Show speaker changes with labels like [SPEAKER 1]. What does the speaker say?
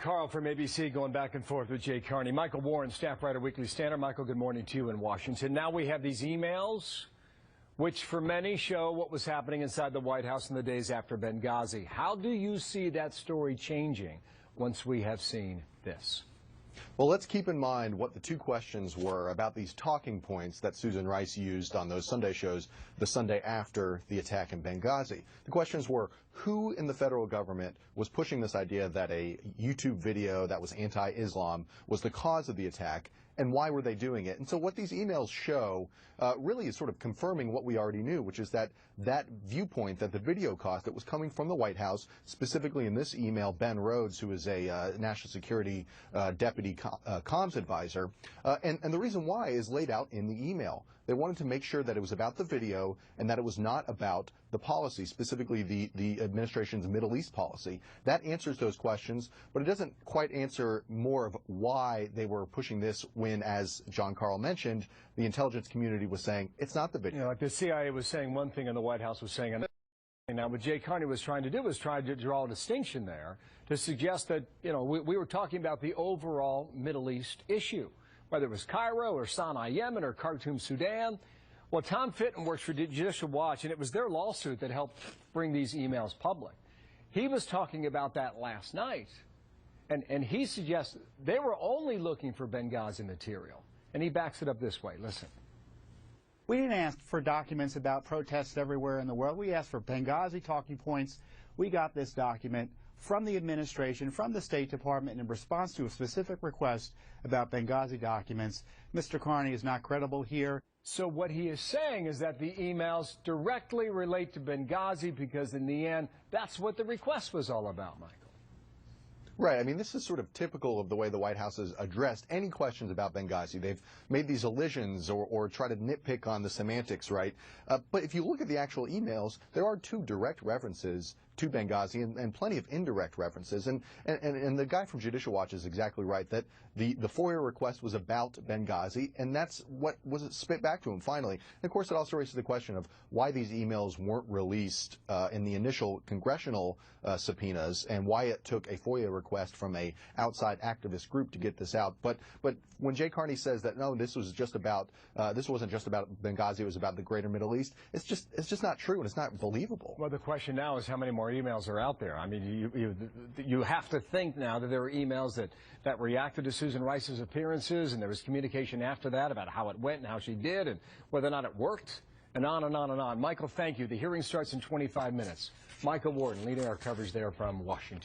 [SPEAKER 1] Carl from ABC going back and forth with Jay Carney. Michael Warren, staff writer, Weekly Standard. Michael, good morning to you in Washington. Now we have these emails, which for many show what was happening inside the White House in the days after Benghazi. How do you see that story changing once we have seen this?
[SPEAKER 2] Well, let's keep in mind what the two questions were about these talking points that Susan Rice used on those Sunday shows the Sunday after the attack in Benghazi. The questions were, who in the federal government was pushing this idea that a YouTube video that was anti-Islam was the cause of the attack, and why were they doing it? And so what these emails show really is sort of confirming what we already knew, which is that that viewpoint, that the video cost that was coming from the White House, specifically in this email, Ben Rhodes, who is a national security deputy comms advisor, and the reason why is laid out in the email. They wanted to make sure that it was about the video and that it was not about the policy, specifically the administration's Middle East policy. That answers those questions, but it doesn't quite answer more of why they were pushing this when, as John Carl mentioned, the intelligence community was saying it's not the video.
[SPEAKER 1] You know, like the CIA was saying one thing and the White House was saying another. Now, what Jay Carney was trying to do was try to draw a distinction there to suggest that, you know, we were talking about the overall Middle East issue, whether it was Cairo or Sana'a, Yemen, or Khartoum, Sudan. Well, Tom Fitton works for Judicial Watch, and it was their lawsuit that helped bring these emails public. He was talking about that last night, and he suggests they were only looking for Benghazi material, and he backs it up this way. Listen.
[SPEAKER 3] We didn't ask for documents about protests everywhere in the world. We asked for Benghazi talking points. We got this document from the administration, from the State Department, in response to a specific request about Benghazi documents. Mr. Carney is not credible here.
[SPEAKER 1] So what he is saying is that the emails directly relate to Benghazi because in the end, that's what the request was all about, Michael.
[SPEAKER 2] Right. I mean, this is sort of typical of the way the White House has addressed any questions about Benghazi. They've made these elisions or try to nitpick on the semantics, right? But if you look at the actual emails, there are two direct references to Benghazi and plenty of indirect references. And the guy from Judicial Watch is exactly right that the FOIA request was about Benghazi, and that's what was spit back to him finally. And of course, it also raises the question of why these emails weren't released in the initial congressional subpoenas and why it took a FOIA request from a outside activist group to get this out. But when Jay Carney says that no, this wasn't just about Benghazi, it was about the greater Middle East, it's just not true and it's not believable.
[SPEAKER 1] Well, the question now is how many more emails are out there. I mean, you have to think now that there are emails that reacted to Susan Rice's appearances, and there was communication after that about how it went and how she did and whether or not it worked, and on and on and on. Michael, thank you. The hearing starts in 25 minutes. Michael Warden leading our coverage there from Washington.